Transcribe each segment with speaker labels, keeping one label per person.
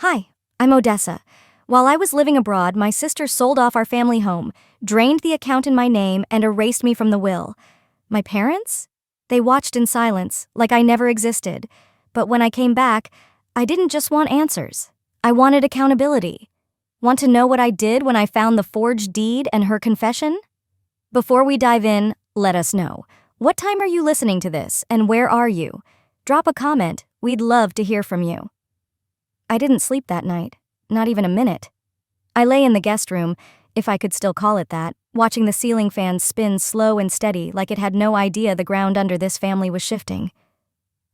Speaker 1: Hi, I'm Odessa. While I was living abroad, my sister sold off our family home, drained the account in my name, and erased me from the will. My parents? They watched in silence, like I never existed. But when I came back, I didn't just want answers. I wanted accountability. Want to know what I did when I found the forged deed and her confession? Before we dive in, let us know. What time are you listening to this, and where are you? Drop a comment. We'd love to hear from you. I didn't sleep that night, not even a minute. I lay in the guest room, if I could still call it that, watching the ceiling fan spin slow and steady like it had no idea the ground under this family was shifting.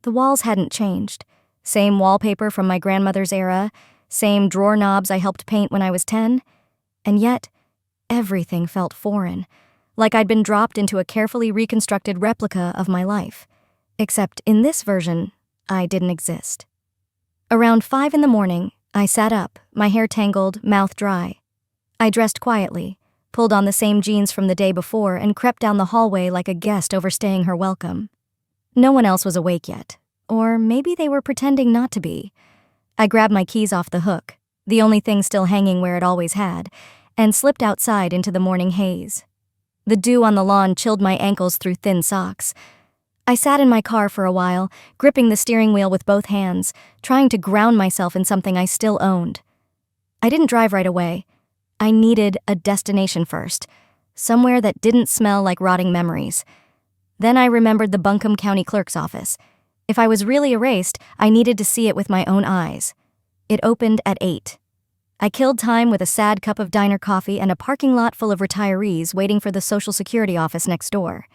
Speaker 1: The walls hadn't changed. Same wallpaper from my grandmother's era, same drawer knobs I helped paint when I was 10, and yet everything felt foreign, like I'd been dropped into a carefully reconstructed replica of my life. Except in this version, I didn't exist. Around 5 in the morning, I sat up, my hair tangled, mouth dry. I dressed quietly, pulled on the same jeans from the day before, and crept down the hallway like a guest overstaying her welcome. No one else was awake yet, or maybe they were pretending not to be. I grabbed my keys off the hook, the only thing still hanging where it always had, and slipped outside into the morning haze. The dew on the lawn chilled my ankles through thin socks. I sat in my car for a while, gripping the steering wheel with both hands, trying to ground myself in something I still owned. I didn't drive right away. I needed a destination first, somewhere that didn't smell like rotting memories. Then I remembered the Buncombe County Clerk's office. If I was really erased, I needed to see it with my own eyes. It opened at 8. I killed time with a sad cup of diner coffee and a parking lot full of retirees waiting for the Social Security office next door.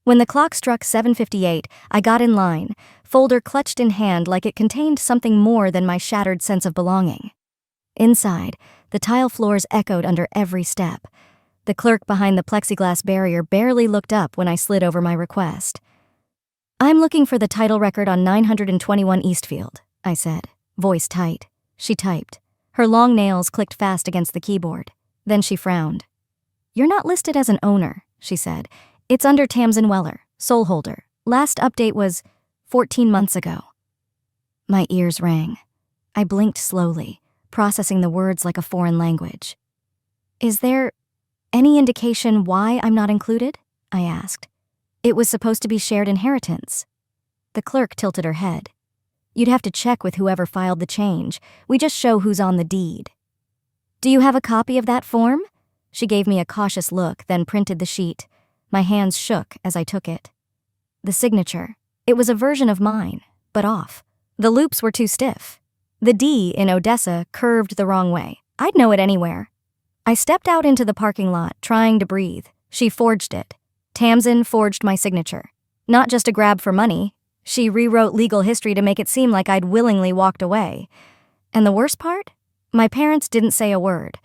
Speaker 1: When the clock struck 7:58, I got in line, folder clutched in hand like it contained something more than my shattered sense of belonging. Inside, the tile floors echoed under every step. The clerk behind the plexiglass barrier barely looked up when I slid over my request. "I'm looking for the title record on 921 Eastfield," I said, voice tight. She typed. Her long nails clicked fast against the keyboard. Then she frowned. "You're not listed as an owner," she said. "It's under Tamsin Weller, sole holder. Last update was 14 months ago." My ears rang. I blinked slowly, processing the words like a foreign language. "Is there any indication why I'm not included?" I asked. "It was supposed to be shared inheritance." The clerk tilted her head. "You'd have to check with whoever filed the change. We just show who's on the deed." "Do you have a copy of that form?" She gave me a cautious look, then printed the sheet. My hands shook as I took it. The signature. It was a version of mine, but off. The loops were too stiff. The D in Odessa curved the wrong way. I'd know it anywhere. I stepped out into the parking lot, trying to breathe. She forged it. Tamsin forged my signature. Not just a grab for money. She rewrote legal history to make it seem like I'd willingly walked away. And the worst part? My parents didn't say a word.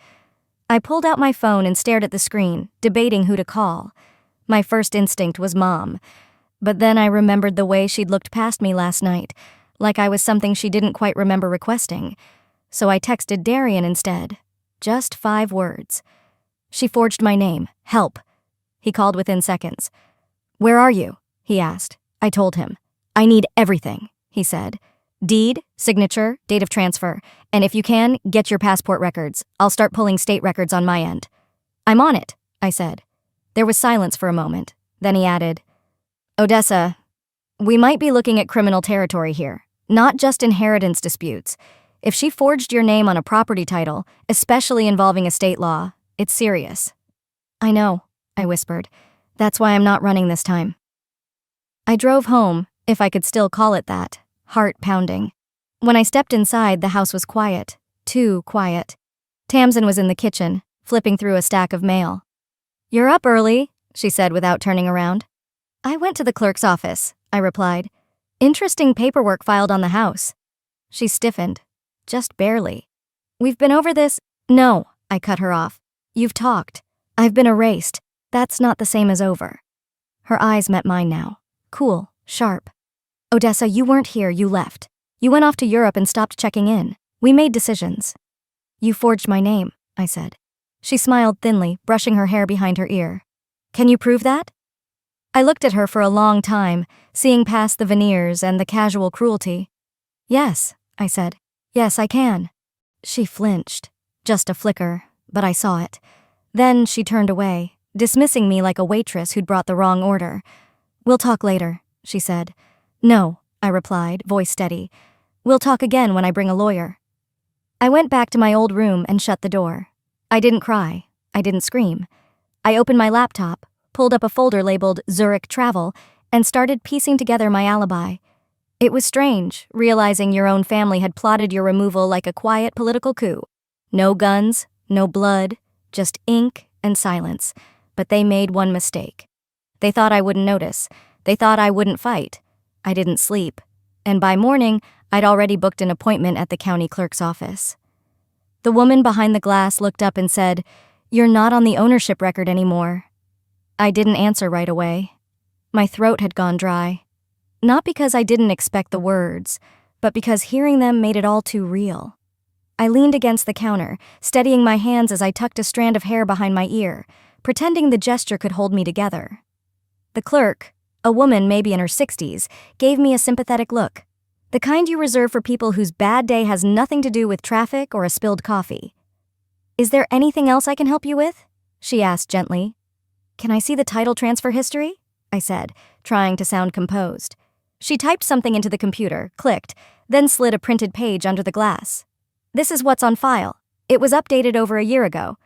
Speaker 1: I pulled out my phone and stared at the screen, debating who to call. My first instinct was Mom. But then I remembered the way she'd looked past me last night, like I was something she didn't quite remember requesting. So I texted Darian instead. Just 5 words. "She forged my name. Help." He called within seconds. "Where are you?" he asked. I told him. "I need everything," he said. "Deed, signature, date of transfer, and if you can, get your passport records. I'll start pulling state records on my end." "I'm on it," I said. There was silence for a moment. Then he added, "Odessa, we might be looking at criminal territory here, not just inheritance disputes. If she forged your name on a property title, especially involving estate law, it's serious." "I know," I whispered. "That's why I'm not running this time." I drove home, if I could still call it that, heart pounding. When I stepped inside, the house was quiet. Too quiet. Tamsin was in the kitchen, flipping through a stack of mail. "You're up early," she said without turning around. "I went to the clerk's office," I replied. "Interesting paperwork filed on the house." She stiffened. Just barely. "We've been over this." "No," I cut her off. "You've talked. I've been erased. That's not the same as over." Her eyes met mine now. Cool, sharp. "Odessa, you weren't here, you left. You went off to Europe and stopped checking in. We made decisions." "You forged my name," I said. She smiled thinly, brushing her hair behind her ear. "Can you prove that?" I looked at her for a long time, seeing past the veneers and the casual cruelty. "Yes," I said. Yes, I can. She flinched. Just a flicker, but I saw it. Then she turned away, dismissing me like a waitress who'd brought the wrong order. We'll talk later, she said. No, I replied, voice steady. We'll talk again when I bring a lawyer. I went back to my old room and shut the door. I didn't cry. I didn't scream. I opened my laptop, pulled up a folder labeled Zurich Travel, and started piecing together my alibi. It was strange, realizing your own family had plotted your removal like a quiet political coup. No guns, no blood, just ink and silence. But they made one mistake. They thought I wouldn't notice. They thought I wouldn't fight. I didn't sleep. And by morning, I'd already booked an appointment at the county clerk's office. The woman behind the glass looked up and said, "You're not on the ownership record anymore." I didn't answer right away. My throat had gone dry. Not because I didn't expect the words, but because hearing them made it all too real. I leaned against the counter, steadying my hands as I tucked a strand of hair behind my ear, pretending the gesture could hold me together. The clerk, a woman maybe in her 60s, gave me a sympathetic look, the kind you reserve for people whose bad day has nothing to do with traffic or a spilled coffee. "Is there anything else I can help you with?" she asked gently. "Can I see the title transfer history?" I said, trying to sound composed. She typed something into the computer, clicked, then slid a printed page under the glass. "This is what's on file. It was updated over a year ago."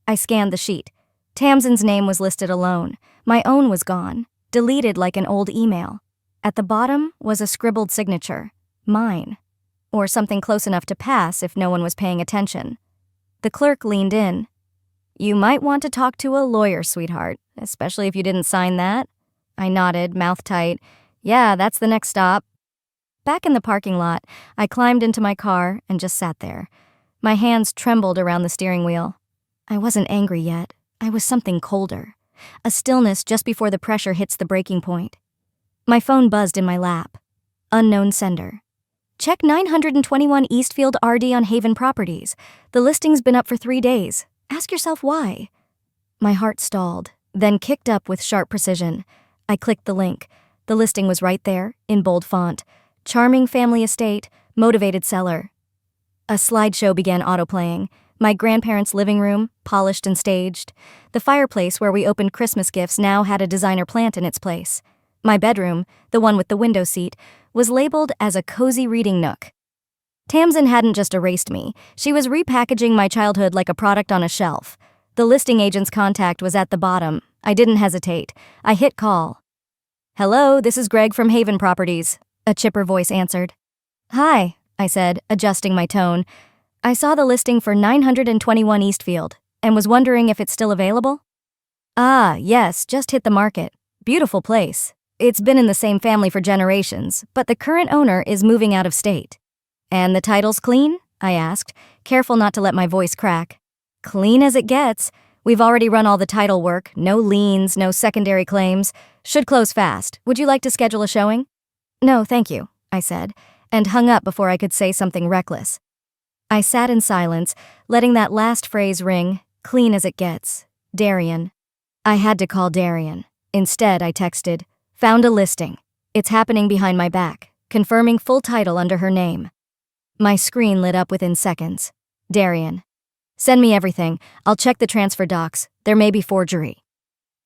Speaker 1: I scanned the sheet. Tamsin's name was listed alone. My own was gone, deleted like an old email. At the bottom was a scribbled signature, mine, or something close enough to pass if no one was paying attention. The clerk leaned in. "You might want to talk to a lawyer, sweetheart, especially if you didn't sign that." I nodded, mouth tight. "Yeah, that's the next stop." Back in the parking lot, I climbed into my car and just sat there. My hands trembled around the steering wheel. I wasn't angry yet. I was something colder. A stillness just before the pressure hits the breaking point. My phone buzzed in my lap. Unknown sender. "Check 921 Eastfield RD on Haven Properties. The listing's been up for 3 days. Ask yourself why." My heart stalled, then kicked up with sharp precision. I clicked the link. The listing was right there, in bold font. Charming family estate, motivated seller. A slideshow began autoplaying. My grandparents' living room, polished and staged. The fireplace where we opened Christmas gifts now had a designer plant in its place. My bedroom, the one with the window seat, was labeled as a cozy reading nook. Tamsin hadn't just erased me. She was repackaging my childhood like a product on a shelf. The listing agent's contact was at the bottom. I didn't hesitate. I hit call. "Hello, this is Greg from Haven Properties," a chipper voice answered. "Hi," I said, adjusting my tone. "I saw the listing for 921 Eastfield and was wondering if it's still available." "Ah, yes, just hit the market. Beautiful place. It's been in the same family for generations, but the current owner is moving out of state." "And the title's clean?" I asked, careful not to let my voice crack. "Clean as it gets. We've already run all the title work, no liens, no secondary claims. Should close fast. Would you like to schedule a showing?" "No, thank you," I said, and hung up before I could say something reckless. I sat in silence, letting that last phrase ring, clean as it gets. Darian. I had to call Darian. Instead, I texted, "Found a listing. It's happening behind my back, confirming full title under her name." My screen lit up within seconds. Darian. "Send me everything. I'll check the transfer docs. There may be forgery."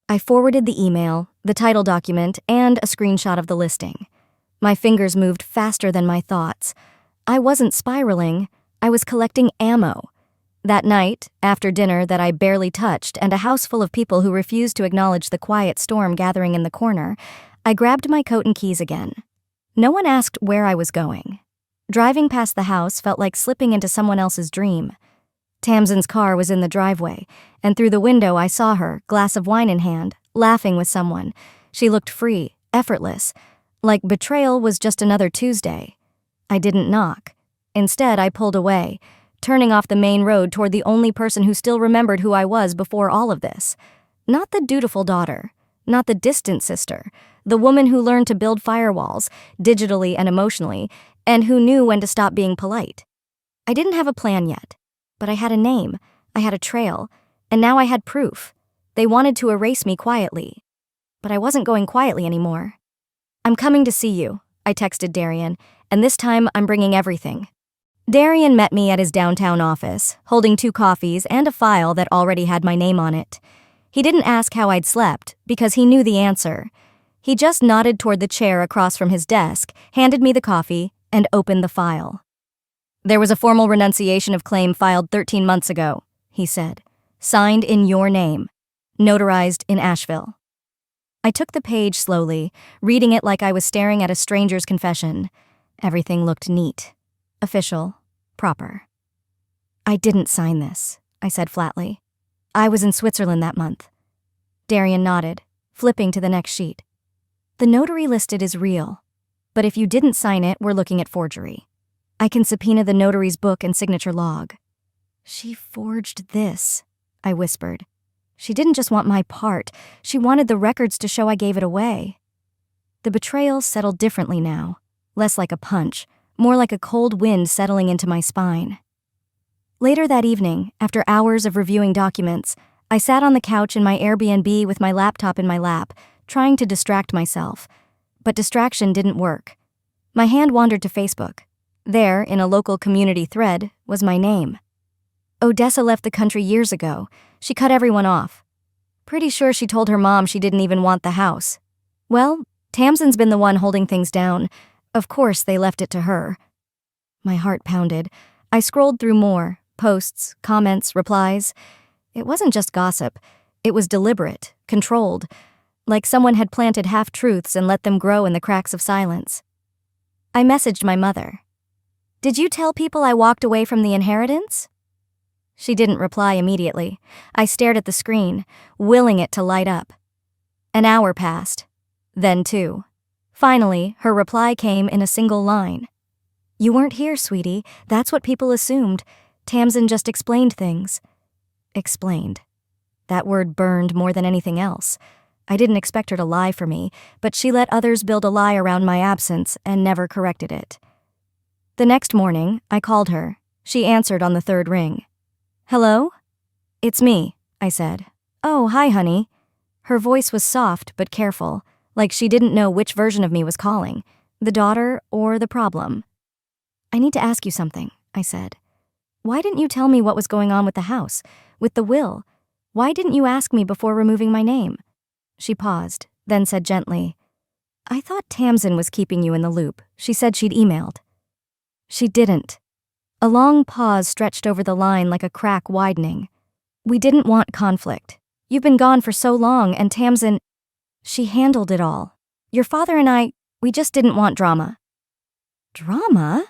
Speaker 1: I forwarded the email, the title document, and a screenshot of the listing. My fingers moved faster than my thoughts. I wasn't spiraling. I was collecting ammo. That night, after dinner that I barely touched and a house full of people who refused to acknowledge the quiet storm gathering in the corner, I grabbed my coat and keys again. No one asked where I was going. Driving past the house felt like slipping into someone else's dream. Tamsin's car was in the driveway, and through the window I saw her, glass of wine in hand, laughing with someone. She looked free, effortless, like betrayal was just another Tuesday. I didn't knock. Instead, I pulled away, turning off the main road toward the only person who still remembered who I was before all of this. Not the dutiful daughter, not the distant sister, the woman who learned to build firewalls, digitally and emotionally, and who knew when to stop being polite. I didn't have a plan yet, but I had a name, I had a trail, and now I had proof. They wanted to erase me quietly. But I wasn't going quietly anymore. "I'm coming to see you," I texted Darian, "and this time I'm bringing everything." Darian met me at his downtown office, holding 2 coffees and a file that already had my name on it. He didn't ask how I'd slept, because he knew the answer. He just nodded toward the chair across from his desk, handed me the coffee, and opened the file. "There was a formal renunciation of claim filed 13 months ago," he said. "Signed in your name. Notarized in Asheville." I took the page slowly, reading it like I was staring at a stranger's confession. Everything looked neat, official, proper. "I didn't sign this," I said flatly. "I was in Switzerland that month." Darian nodded, flipping to the next sheet. "The notary listed is real, but if you didn't sign it, we're looking at forgery. I can subpoena the notary's book and signature log." "She forged this," I whispered. "She didn't just want my part, she wanted the records to show I gave it away." The betrayal settled differently now, less like a punch, more like a cold wind settling into my spine. Later that evening, after hours of reviewing documents, I sat on the couch in my Airbnb with my laptop in my lap, trying to distract myself. But distraction didn't work. My hand wandered to Facebook. There, in a local community thread, was my name. "Odessa left the country years ago. She cut everyone off. Pretty sure she told her mom she didn't even want the house. Well, Tamsin's been the one holding things down. Of course they left it to her." My heart pounded. I scrolled through more, posts, comments, replies. It wasn't just gossip. It was deliberate, controlled, like someone had planted half-truths and let them grow in the cracks of silence. I messaged my mother. "Did you tell people I walked away from the inheritance?" She didn't reply immediately. I stared at the screen, willing it to light up. An hour passed. Then 2. Finally, her reply came in a single line. "You weren't here, sweetie. That's what people assumed. Tamsin just explained things." Explained. That word burned more than anything else. I didn't expect her to lie for me, but she let others build a lie around my absence and never corrected it. The next morning, I called her. She answered on the 3rd ring. "Hello?" "It's me," I said. "Oh, hi, honey." Her voice was soft but careful, like she didn't know which version of me was calling, the daughter or the problem. "I need to ask you something," I said. "Why didn't you tell me what was going on with the house, with the will? Why didn't you ask me before removing my name?" She paused, then said gently, "I thought Tamsin was keeping you in the loop. She said she'd emailed." "She didn't." A long pause stretched over the line like a crack widening. "We didn't want conflict. You've been gone for so long, and Tamsin, she handled it all. Your father and I, we just didn't want drama." "Drama?"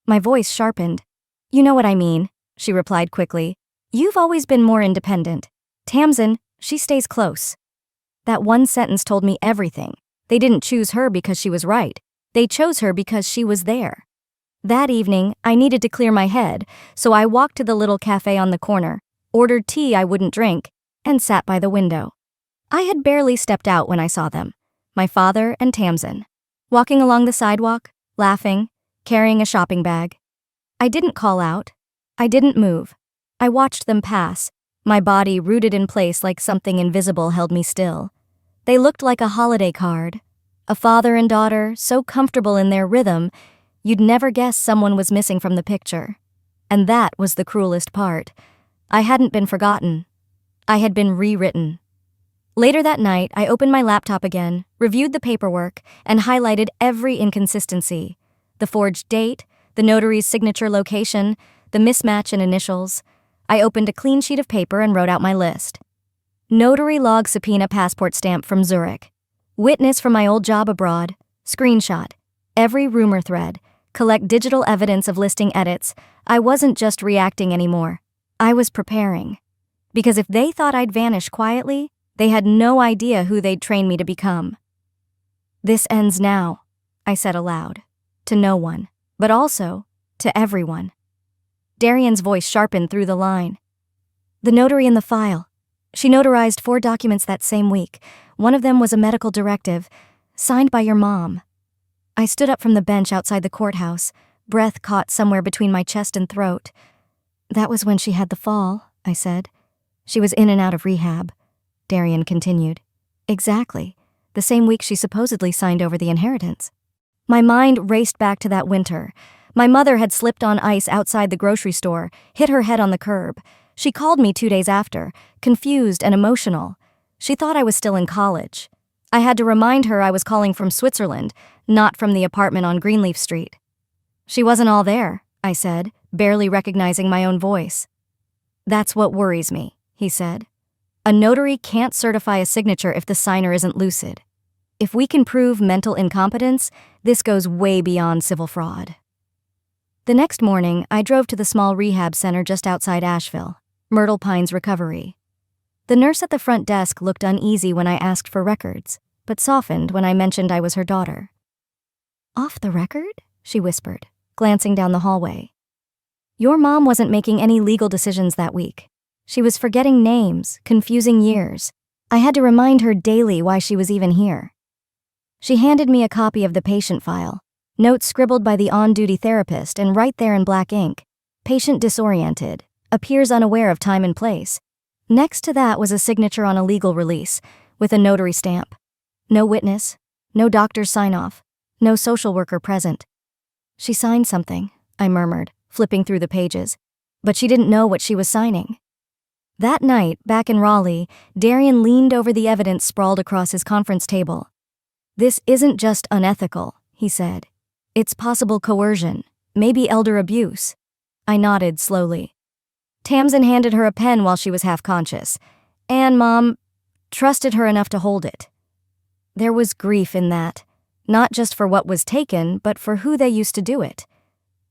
Speaker 1: My voice sharpened. "You know what I mean," she replied quickly. "You've always been more independent. Tamsin, she stays close." That one sentence told me everything. They didn't choose her because she was right. They chose her because she was there. That evening, I needed to clear my head, so I walked to the little cafe on the corner, ordered tea I wouldn't drink, and sat by the window. I had barely stepped out when I saw them, my father and Tamsin, walking along the sidewalk, laughing, carrying a shopping bag. I didn't call out. I didn't move. I watched them pass, my body rooted in place like something invisible held me still. They looked like a holiday card, a father and daughter so comfortable in their rhythm, you'd never guess someone was missing from the picture. And that was the cruelest part. I hadn't been forgotten. I had been rewritten. Later that night, I opened my laptop again, reviewed the paperwork, and highlighted every inconsistency. The forged date, the notary's signature location, the mismatch in initials. I opened a clean sheet of paper and wrote out my list. Notary log subpoena passport stamp from Zurich. Witness from my old job abroad. Screenshot. Every rumor thread. Collect digital evidence of listing edits. I wasn't just reacting anymore. I was preparing. Because if they thought I'd vanish quietly, they had no idea who they'd train me to become. "This ends now," I said aloud. To no one, but also to everyone. Darian's voice sharpened through the line. "The notary in the file. She notarized 4 documents that same week. One of them was a medical directive, signed by your mom." I stood up from the bench outside the courthouse, breath caught somewhere between my chest and throat. "That was when she had the fall," I said. "She was in and out of rehab." Darian continued. "Exactly. The same week she supposedly signed over the inheritance." My mind raced back to that winter. My mother had slipped on ice outside the grocery store, hit her head on the curb. She called me 2 days after, confused and emotional. She thought I was still in college. I had to remind her I was calling from Switzerland, not from the apartment on Greenleaf Street. She wasn't all there, I said, barely recognizing my own voice. That's what worries me, he said. A notary can't certify a signature if the signer isn't lucid. If we can prove mental incompetence, this goes way beyond civil fraud. The next morning, I drove to the small rehab center just outside Asheville, Myrtle Pines Recovery. The nurse at the front desk looked uneasy when I asked for records, but softened when I mentioned I was her daughter. "Off the record?" she whispered, glancing down the hallway. "Your mom wasn't making any legal decisions that week. She was forgetting names, confusing years. I had to remind her daily why she was even here." She handed me a copy of the patient file, notes scribbled by the on-duty therapist and right there in black ink. "Patient disoriented, appears unaware of time and place." Next to that was a signature on a legal release, with a notary stamp. No witness, no doctor's sign-off, no social worker present. "She signed something," I murmured, flipping through the pages, but she didn't know what she was signing. That night, back in Raleigh, Darian leaned over the evidence sprawled across his conference table. "This isn't just unethical," he said. "It's possible coercion, maybe elder abuse." I nodded slowly. Tamsin handed her a pen while she was half-conscious, and Mom trusted her enough to hold it. There was grief in that, not just for what was taken, but for who they used to do it.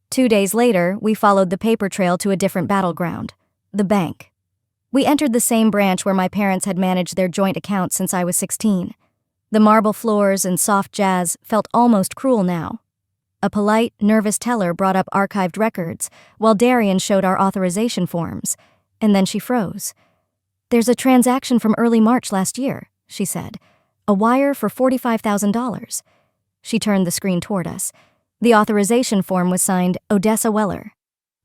Speaker 1: 2 days later, we followed the paper trail to a different battleground, the bank. We entered the same branch where my parents had managed their joint account since I was 16. The marble floors and soft jazz felt almost cruel now. A polite, nervous teller brought up archived records, while Darian showed our authorization forms, and then she froze. "There's a transaction from early March last year," she said. "A wire for $45,000. She turned the screen toward us. The authorization form was signed Odessa Weller.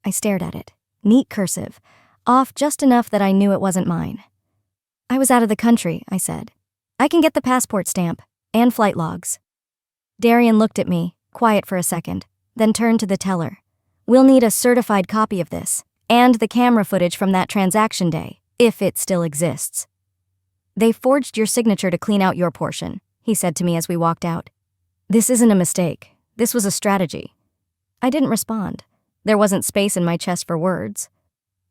Speaker 1: I stared at it. Neat cursive, off just enough that I knew it wasn't mine. "I was out of the country," I said. "I can get the passport stamp, and flight logs." Darian looked at me, quiet for a second, then turned to the teller. "We'll need a certified copy of this, and the camera footage from that transaction day, if it still exists." "They forged your signature to clean out your portion," he said to me as we walked out. "This isn't a mistake. This was a strategy." I didn't respond. There wasn't space in my chest for words.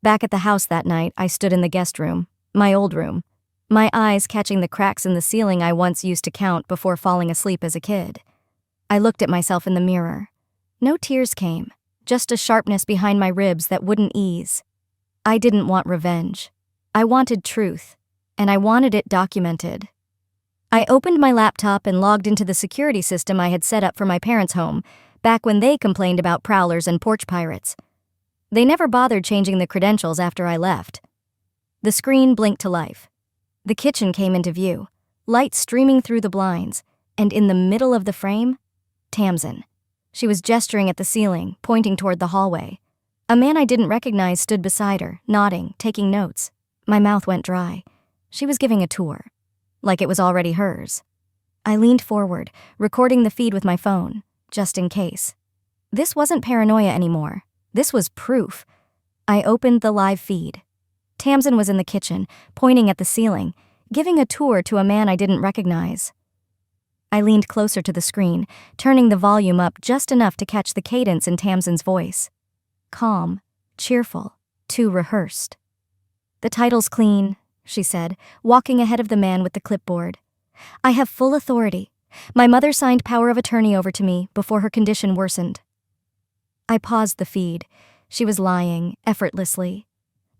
Speaker 1: Back at the house that night, I stood in the guest room, my old room, my eyes catching the cracks in the ceiling I once used to count before falling asleep as a kid. I looked at myself in the mirror. No tears came, just a sharpness behind my ribs that wouldn't ease. I didn't want revenge. I wanted truth, and I wanted it documented. I opened my laptop and logged into the security system I had set up for my parents' home, back when they complained about prowlers and porch pirates. They never bothered changing the credentials after I left. The screen blinked to life. The kitchen came into view, light streaming through the blinds, and in the middle of the frame, Tamsin. She was gesturing at the ceiling, pointing toward the hallway. A man I didn't recognize stood beside her, nodding, taking notes. My mouth went dry. She was giving a tour, like it was already hers. I leaned forward, recording the feed with my phone, just in case. This wasn't paranoia anymore. This was proof. I opened the live feed. Tamsin was in the kitchen, pointing at the ceiling, giving a tour to a man I didn't recognize. I leaned closer to the screen, turning the volume up just enough to catch the cadence in Tamsin's voice. Calm, cheerful, too rehearsed. "The title's clean," she said, walking ahead of the man with the clipboard. "I have full authority. My mother signed power of attorney over to me before her condition worsened." I paused the feed. She was lying, effortlessly.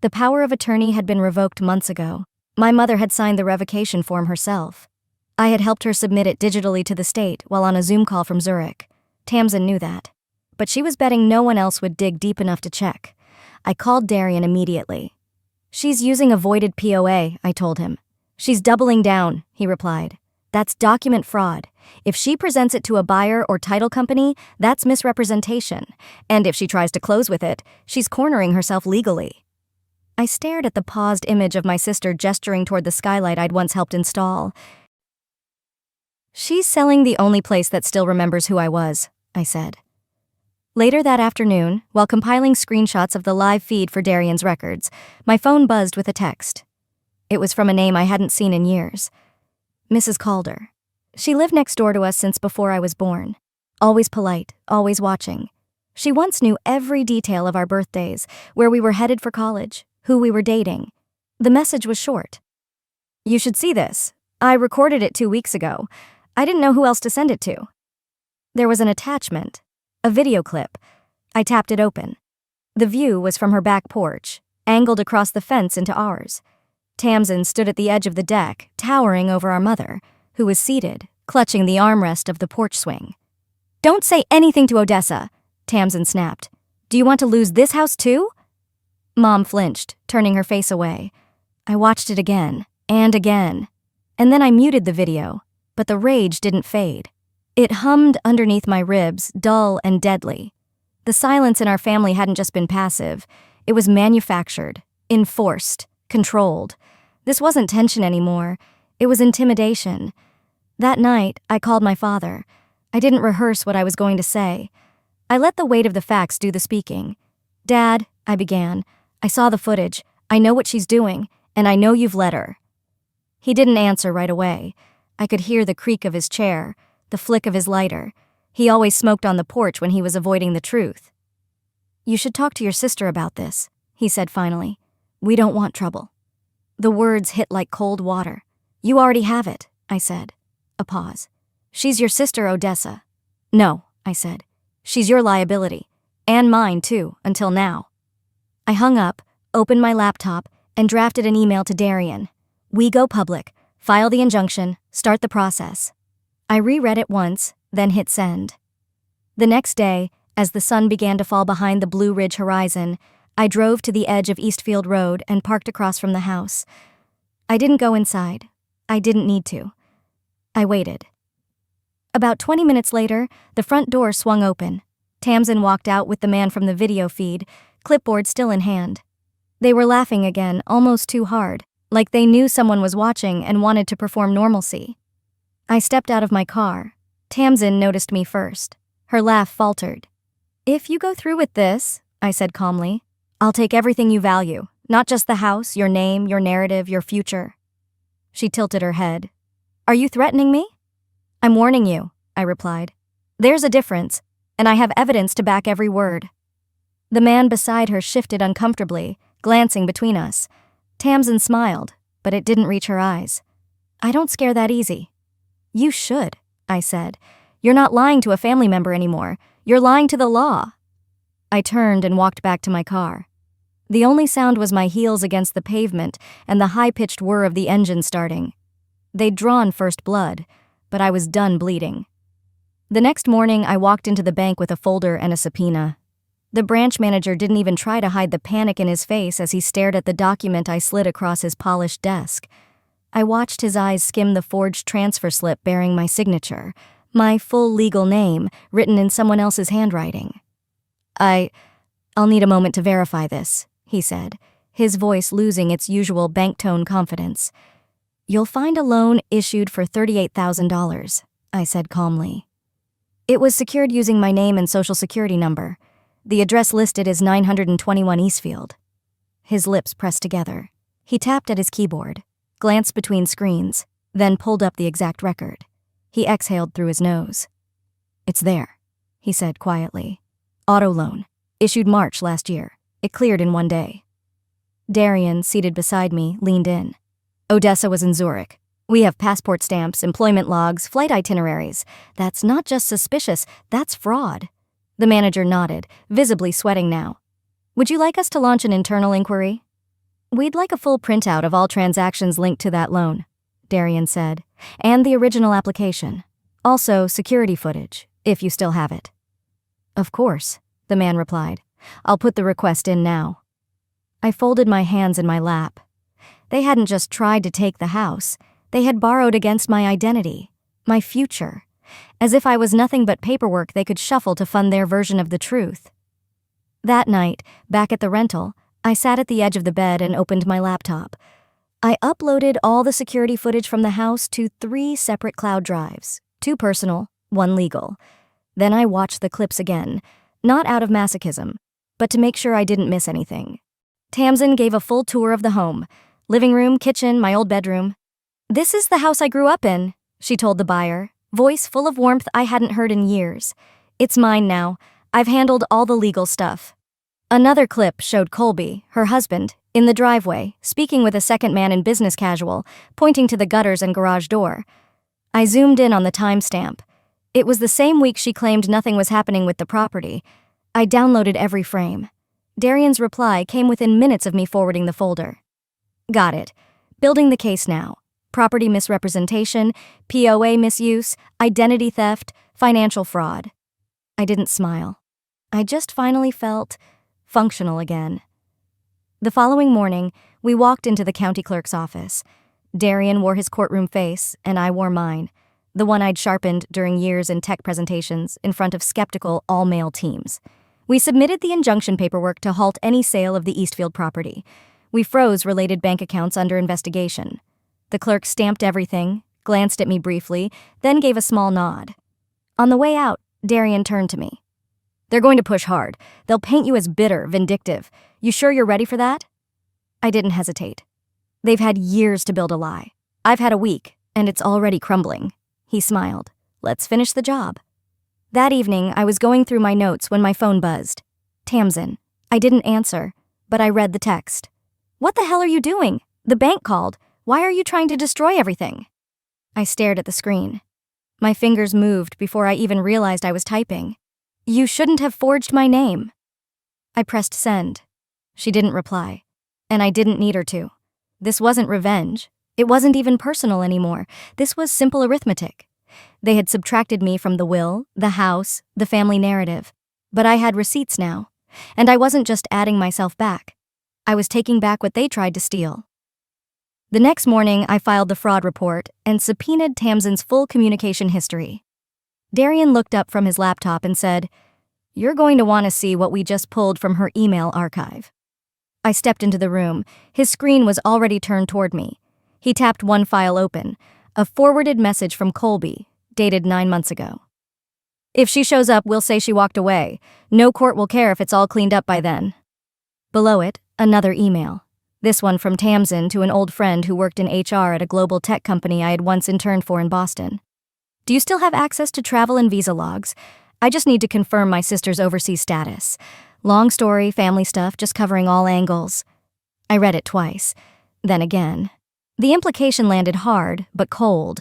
Speaker 1: The power of attorney had been revoked months ago. My mother had signed the revocation form herself. I had helped her submit it digitally to the state while on a Zoom call from Zurich. Tamsin knew that. But she was betting no one else would dig deep enough to check. I called Darian immediately. "She's using a voided POA," I told him. "She's doubling down," he replied. "That's document fraud. If she presents it to a buyer or title company, that's misrepresentation. And if she tries to close with it, she's cornering herself legally." I stared at the paused image of my sister gesturing toward the skylight I'd once helped install. "She's selling the only place that still remembers who I was," I said. Later that afternoon, while compiling screenshots of the live feed for Darian's records, my phone buzzed with a text. It was from a name I hadn't seen in years. Mrs. Calder. She lived next door to us since before I was born. Always polite, always watching. She once knew every detail of our birthdays, where we were headed for college, who we were dating. The message was short. You should see this. I recorded it 2 weeks ago. I didn't know who else to send it to. There was an attachment, a video clip. I tapped it open. The view was from her back porch, angled across the fence into ours. Tamsin stood at the edge of the deck, towering over our mother, who was seated, clutching the armrest of the porch swing. Don't say anything to Odessa, Tamsin snapped. Do you want to lose this house too? Mom flinched, turning her face away. I watched it again, and again. And then I muted the video, but the rage didn't fade. It hummed underneath my ribs, dull and deadly. The silence in our family hadn't just been passive. It was manufactured, enforced, controlled. This wasn't tension anymore. It was intimidation. That night, I called my father. I didn't rehearse what I was going to say. I let the weight of the facts do the speaking. Dad, I began, I saw the footage. I know what she's doing, and I know you've let her. He didn't answer right away. I could hear the creak of his chair, the flick of his lighter. He always smoked on the porch when he was avoiding the truth. You should talk to your sister about this, he said finally. We don't want trouble. The words hit like cold water. You already have it, I said. A pause. She's your sister, Odessa. No, I said. She's your liability. And mine, too, until now. I hung up, opened my laptop, and drafted an email to Darian. We go public. File the injunction. Start the process. I reread it once, then hit send. The next day, as the sun began to fall behind the Blue Ridge horizon, I drove to the edge of Eastfield Road and parked across from the house. I didn't go inside. I didn't need to. I waited. About 20 minutes later, the front door swung open. Tamsin walked out with the man from the video feed, clipboard still in hand. They were laughing again, almost too hard, like they knew someone was watching and wanted to perform normalcy. I stepped out of my car. Tamsin noticed me first. Her laugh faltered. If you go through with this, I said calmly, I'll take everything you value, not just the house, your name, your narrative, your future. She tilted her head. Are you threatening me? I'm warning you, I replied. There's a difference, and I have evidence to back every word. The man beside her shifted uncomfortably, glancing between us. Tamsin smiled, but it didn't reach her eyes. I don't scare that easy. You should, I said. You're not lying to a family member anymore. You're lying to the law. I turned and walked back to my car. The only sound was my heels against the pavement and the high-pitched whir of the engine starting. They'd drawn first blood, but I was done bleeding. The next morning, I walked into the bank with a folder and a subpoena. The branch manager didn't even try to hide the panic in his face as he stared at the document I slid across his polished desk. I watched his eyes skim the forged transfer slip bearing my signature, my full legal name, written in someone else's handwriting. I'll need a moment to verify this, he said, his voice losing its usual bank tone confidence. You'll find a loan issued for $38,000, I said calmly. It was secured using my name and social security number. The address listed is 921 Eastfield. His lips pressed together. He tapped at his keyboard, glanced between screens, then pulled up the exact record. He exhaled through his nose. It's there, he said quietly. Auto loan, issued March last year. It cleared in 1 day. Darian, seated beside me, leaned in. Odessa was in Zurich. We have passport stamps, employment logs, flight itineraries. That's not just suspicious, that's fraud. The manager nodded, visibly sweating now. Would you like us to launch an internal inquiry? We'd like a full printout of all transactions linked to that loan, Darian said, and the original application. Also, security footage, if you still have it. Of course, the man replied. I'll put the request in now. I folded my hands in my lap. They hadn't just tried to take the house. They had borrowed against my identity, my future, as if I was nothing but paperwork they could shuffle to fund their version of the truth. That night, back at the rental, I sat at the edge of the bed and opened my laptop. I uploaded all the security footage from the house to 3 separate cloud drives, 2 personal, 1 legal. Then I watched the clips again, not out of masochism, but to make sure I didn't miss anything. Tamsin gave a full tour of the home. Living room, kitchen, my old bedroom. "This is the house I grew up in," she told the buyer, voice full of warmth I hadn't heard in years. "It's mine now. I've handled all the legal stuff." Another clip showed Colby, her husband, in the driveway, speaking with a second man in business casual, pointing to the gutters and garage door. I zoomed in on the timestamp. It was the same week she claimed nothing was happening with the property. I downloaded every frame. Darian's reply came within minutes of me forwarding the folder. "Got it. Building the case now. Property misrepresentation, POA misuse, identity theft, financial fraud." I didn't smile. I just finally felt functional again. The following morning, we walked into the county clerk's office. Darian wore his courtroom face, and I wore mine, the one I'd sharpened during years in tech presentations in front of skeptical, all-male teams. We submitted the injunction paperwork to halt any sale of the Eastfield property. We froze related bank accounts under investigation. The clerk stamped everything, glanced at me briefly, then gave a small nod. On the way out, Darian turned to me. "They're going to push hard. They'll paint you as bitter, vindictive. You sure you're ready for that?" I didn't hesitate. "They've had years to build a lie. I've had a week, and it's already crumbling." He smiled. "Let's finish the job." That evening, I was going through my notes when my phone buzzed. Tamsin. I didn't answer, but I read the text. "What the hell are you doing? The bank called. Why are you trying to destroy everything?" I stared at the screen. My fingers moved before I even realized I was typing. "You shouldn't have forged my name." I pressed send. She didn't reply, and I didn't need her to. This wasn't revenge. It wasn't even personal anymore. This was simple arithmetic. They had subtracted me from the will, the house, the family narrative. But I had receipts now, and I wasn't just adding myself back. I was taking back what they tried to steal. The next morning, I filed the fraud report and subpoenaed Tamsin's full communication history. Darian looked up from his laptop and said, "You're going to want to see what we just pulled from her email archive." I stepped into the room. His screen was already turned toward me. He tapped one file open, a forwarded message from Colby, dated 9 months ago. "If she shows up, we'll say she walked away. No court will care if it's all cleaned up by then." Below it, another email. This one from Tamsin to an old friend who worked in HR at a global tech company I had once interned for in Boston. "Do you still have access to travel and visa logs? I just need to confirm my sister's overseas status. Long story, family stuff, just covering all angles." I read it twice, then again. The implication landed hard, but cold.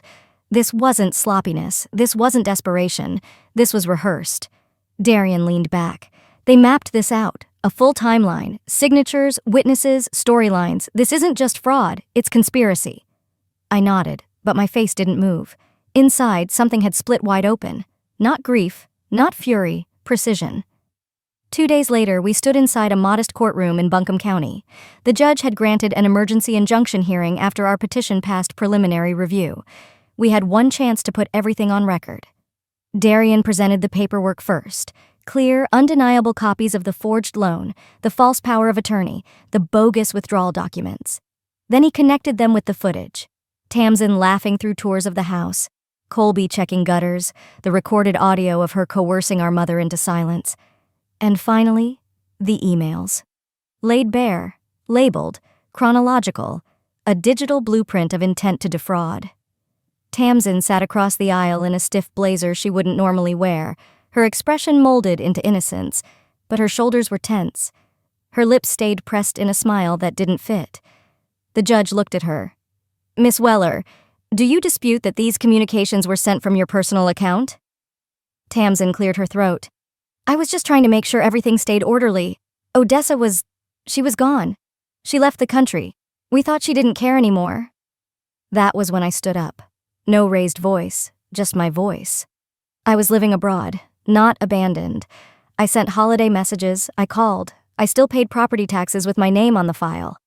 Speaker 1: This wasn't sloppiness. This wasn't desperation. This was rehearsed. Darian leaned back. "They mapped this out. A full timeline. Signatures, witnesses, storylines. This isn't just fraud. It's conspiracy." I nodded, but my face didn't move. Inside, something had split wide open. Not grief, not fury, precision. 2 days later, we stood inside a modest courtroom in Buncombe County. The judge had granted an emergency injunction hearing after our petition passed preliminary review. We had one chance to put everything on record. Darian presented the paperwork first. Clear, undeniable copies of the forged loan, the false power of attorney, the bogus withdrawal documents. Then he connected them with the footage. Tamsin laughing through tours of the house, Colby checking gutters, the recorded audio of her coercing our mother into silence. And finally, the emails. Laid bare, labeled, chronological, a digital blueprint of intent to defraud. Tamsin sat across the aisle in a stiff blazer she wouldn't normally wear, her expression molded into innocence, but her shoulders were tense. Her lips stayed pressed in a smile that didn't fit. The judge looked at her. "Miss Weller, do you dispute that these communications were sent from your personal account?" Tamsin cleared her throat. "I was just trying to make sure everything stayed orderly. She was gone. She left the country. We thought she didn't care anymore." That was when I stood up. No raised voice, just my voice. I was living abroad, not abandoned. I sent holiday messages, I called. I still paid property taxes with my name on the file.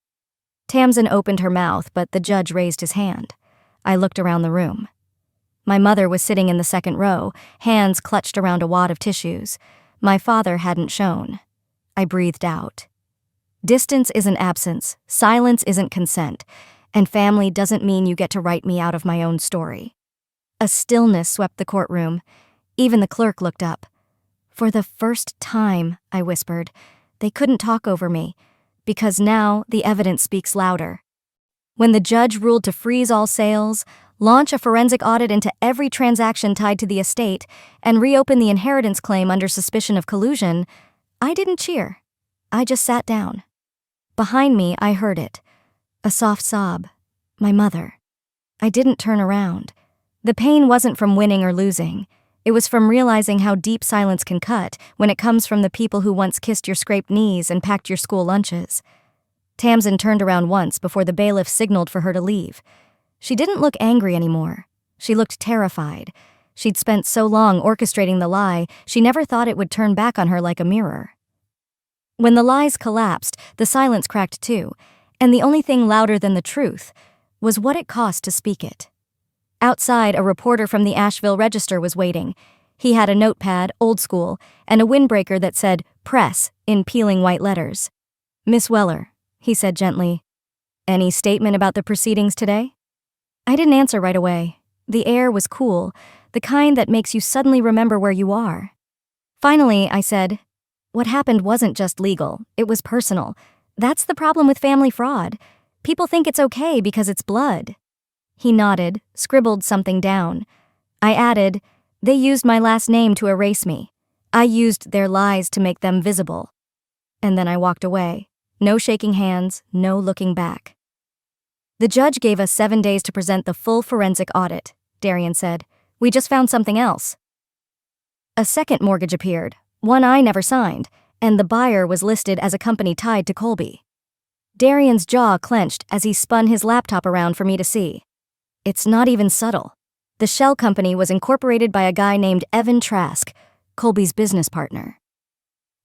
Speaker 1: Tamsin opened her mouth, but the judge raised his hand. I looked around the room. My mother was sitting in the second row, hands clutched around a wad of tissues. My father hadn't shown. I breathed out. Distance isn't absence, silence isn't consent, and family doesn't mean you get to write me out of my own story. A stillness swept the courtroom. Even the clerk looked up. For the first time, I whispered. They couldn't talk over me, because now the evidence speaks louder. When the judge ruled to freeze all sales, launch a forensic audit into every transaction tied to the estate, and reopen the inheritance claim under suspicion of collusion, I didn't cheer. I just sat down. Behind me, I heard it. A soft sob. My mother. I didn't turn around. The pain wasn't from winning or losing. It was from realizing how deep silence can cut when it comes from the people who once kissed your scraped knees and packed your school lunches. Tamsin turned around once before the bailiff signaled for her to leave. She didn't look angry anymore. She looked terrified. She'd spent so long orchestrating the lie, she never thought it would turn back on her like a mirror. When the lies collapsed, the silence cracked too, and the only thing louder than the truth was what it cost to speak it. Outside, a reporter from the Asheville Register was waiting. He had a notepad, old school, and a windbreaker that said, "Press," in peeling white letters. "Miss Weller," he said gently, "any statement about the proceedings today?" I didn't answer right away. The air was cool, the kind that makes you suddenly remember where you are. Finally, I said, "What happened wasn't just legal, it was personal. That's the problem with family fraud. People think it's okay because it's blood." He nodded, scribbled something down. I added, "They used my last name to erase me. I used their lies to make them visible." And then I walked away. No shaking hands, no looking back. "The judge gave us 7 days to present the full forensic audit," Darian said. "We just found something else." A second mortgage appeared, one I never signed, and the buyer was listed as a company tied to Colby. Darian's jaw clenched as he spun his laptop around for me to see. It's not even subtle. The shell company was incorporated by a guy named Evan Trask, Colby's business partner.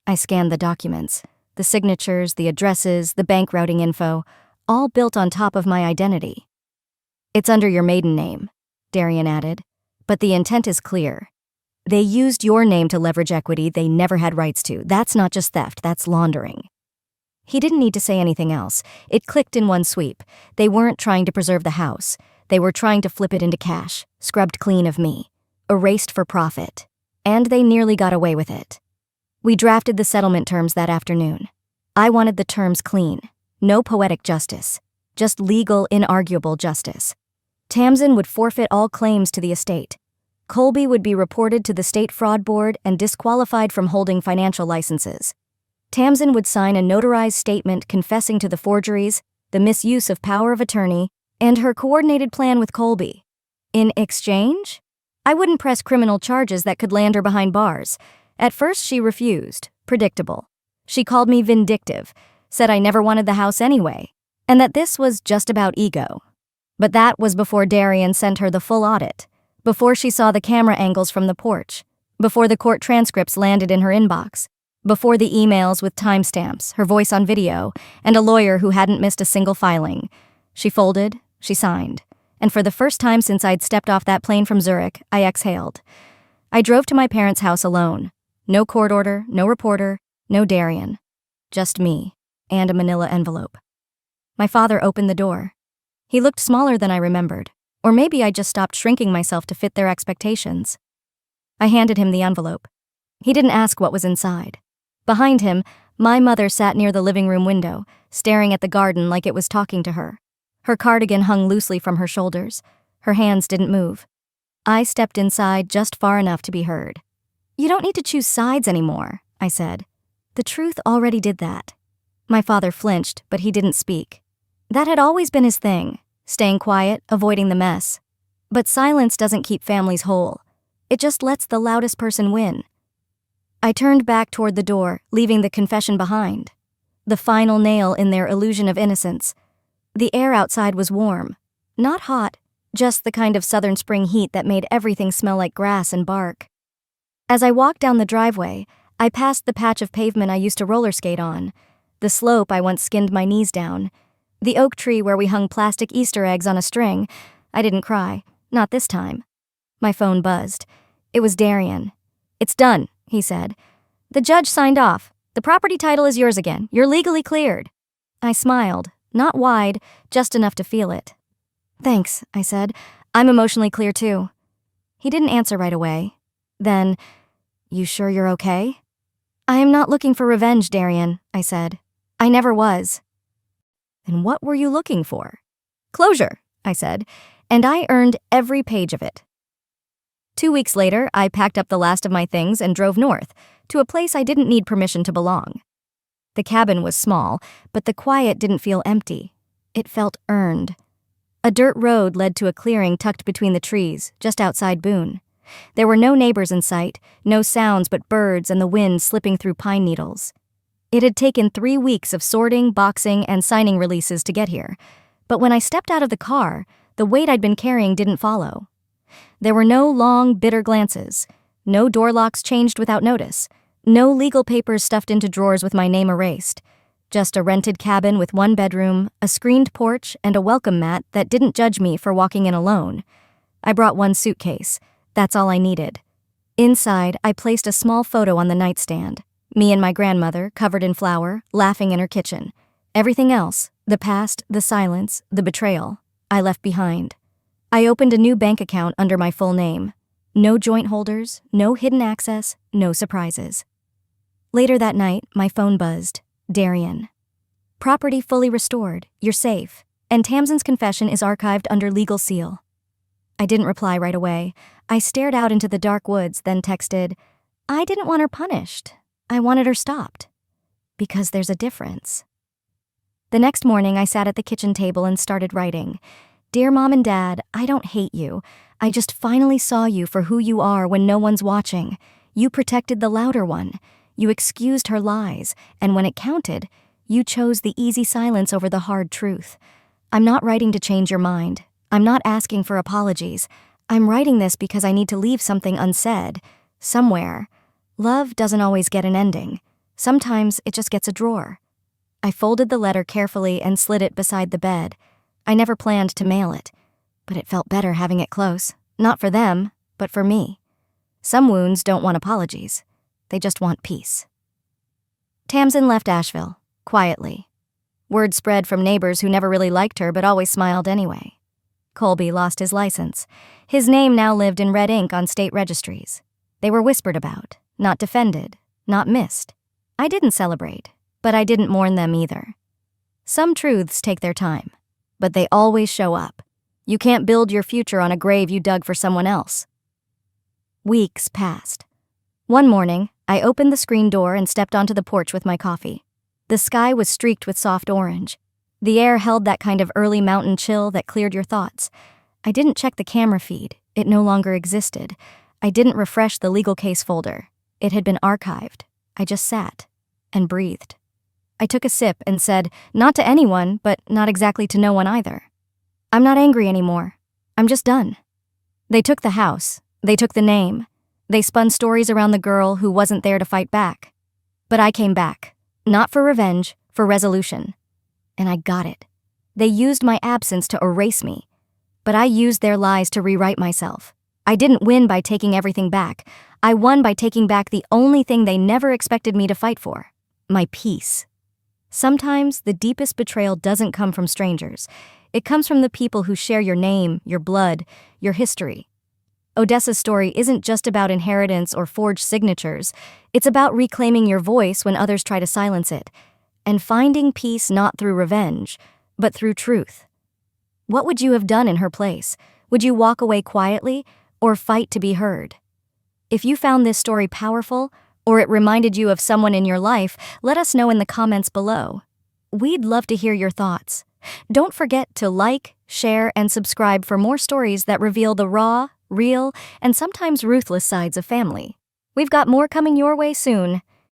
Speaker 1: I scanned the documents, the signatures, the addresses, the bank routing info, all built on top of my identity. "It's under your maiden name," Darian added, "but the intent is clear. They used your name to leverage equity they never had rights to. That's not just theft, that's laundering." He didn't need to say anything else. It clicked in one sweep. They weren't trying to preserve the house. They were trying to flip it into cash, scrubbed clean of me, erased for profit. And they nearly got away with it. We drafted the settlement terms that afternoon. I wanted the terms clean. No poetic justice. Just legal, inarguable justice. Tamsin would forfeit all claims to the estate. Colby would be reported to the State Fraud Board and disqualified from holding financial licenses. Tamsin would sign a notarized statement confessing to the forgeries, the misuse of power of attorney, and her coordinated plan with Colby. In exchange, I wouldn't press criminal charges that could land her behind bars. At first, she refused. Predictable. She called me vindictive, said I never wanted the house anyway, and that this was just about ego. But that was before Darian sent her the full audit, before she saw the camera angles from the porch, before the court transcripts landed in her inbox, before the emails with timestamps, her voice on video, and a lawyer who hadn't missed a single filing. She folded, she signed, and for the first time since I'd stepped off that plane from Zurich, I exhaled. I drove to my parents' house alone. No court order, no reporter, no Darian. Just me, and a manila envelope. My father opened the door. He looked smaller than I remembered, or maybe I just stopped shrinking myself to fit their expectations. I handed him the envelope. He didn't ask what was inside. Behind him, my mother sat near the living room window, staring at the garden like it was talking to her. Her cardigan hung loosely from her shoulders. Her hands didn't move. I stepped inside just far enough to be heard. "You don't need to choose sides anymore," I said. "The truth already did that." My father flinched, but he didn't speak. That had always been his thing, staying quiet, avoiding the mess. But silence doesn't keep families whole. It just lets the loudest person win. I turned back toward the door, leaving the confession behind. The final nail in their illusion of innocence. The air outside was warm. Not hot, just the kind of southern spring heat that made everything smell like grass and bark. As I walked down the driveway, I passed the patch of pavement I used to roller skate on, the slope I once skinned my knees down, the oak tree where we hung plastic Easter eggs on a string. I didn't cry, not this time. My phone buzzed. It was Darian. "It's done," he said. "The judge signed off. The property title is yours again. You're legally cleared." I smiled, not wide, just enough to feel it. "Thanks," I said. "I'm emotionally clear too." He didn't answer right away. Then, You sure you're okay? I am not looking for revenge, Darian, I said. I never was. Then what were you looking for? Closure, I said, and I earned every page of it. 2 weeks later, I packed up the last of my things and drove north, to a place I didn't need permission to belong. The cabin was small, but the quiet didn't feel empty. It felt earned. A dirt road led to a clearing tucked between the trees, just outside Boone. There were no neighbors in sight, no sounds but birds and the wind slipping through pine needles. It had taken 3 weeks of sorting, boxing, and signing releases to get here, but when I stepped out of the car, the weight I'd been carrying didn't follow. There were no long, bitter glances, no door locks changed without notice, no legal papers stuffed into drawers with my name erased. Just a rented cabin with 1 bedroom, a screened porch, and a welcome mat that didn't judge me for walking in alone. I brought 1 suitcase. That's all I needed. Inside, I placed a small photo on the nightstand. Me and my grandmother, covered in flour, laughing in her kitchen. Everything else, the past, the silence, the betrayal, I left behind. I opened a new bank account under my full name. No joint holders, no hidden access, no surprises. Later that night, my phone buzzed. Darian. Property fully restored, you're safe, and Tamsin's confession is archived under legal seal. I didn't reply right away. I stared out into the dark woods, then texted, I didn't want her punished. I wanted her stopped. Because there's a difference. The next morning, I sat at the kitchen table and started writing. Dear Mom and Dad, I don't hate you. I just finally saw you for who you are when no one's watching. You protected the louder one. You excused her lies, and when it counted, you chose the easy silence over the hard truth. I'm not writing to change your mind. I'm not asking for apologies. I'm writing this because I need to leave something unsaid. Somewhere. Love doesn't always get an ending. Sometimes it just gets a drawer. I folded the letter carefully and slid it beside the bed. I never planned to mail it, but it felt better having it close. Not for them, but for me. Some wounds don't want apologies. They just want peace. Tamsin left Asheville, quietly. Word spread from neighbors who never really liked her but always smiled anyway. Colby lost his license. His name now lived in red ink on state registries. They were whispered about, not defended, not missed. I didn't celebrate, but I didn't mourn them either. Some truths take their time, but they always show up. You can't build your future on a grave you dug for someone else. Weeks passed. One morning, I opened the screen door and stepped onto the porch with my coffee. The sky was streaked with soft orange. The air held that kind of early mountain chill that cleared your thoughts. I didn't check the camera feed. It no longer existed. I didn't refresh the legal case folder. It had been archived. I just sat and breathed. I took a sip and said, not to anyone, but not exactly to no one either. I'm not angry anymore. I'm just done. They took the house. They took the name. They spun stories around the girl who wasn't there to fight back. But I came back. Not for revenge, for resolution. And I got it. They used my absence to erase me. But I used their lies to rewrite myself. I didn't win by taking everything back. I won by taking back the only thing they never expected me to fight for. My peace. Sometimes the deepest betrayal doesn't come from strangers. It comes from the people who share your name, your blood, your history. Odessa's story isn't just about inheritance or forged signatures. It's about reclaiming your voice when others try to silence it, and finding peace not through revenge, but through truth. What would you have done in her place? Would you walk away quietly or fight to be heard? If you found this story powerful, or it reminded you of someone in your life, let us know in the comments below. We'd love to hear your thoughts. Don't forget to like, share, and subscribe for more stories that reveal the raw, real, and sometimes ruthless sides of family. We've got more coming your way soon.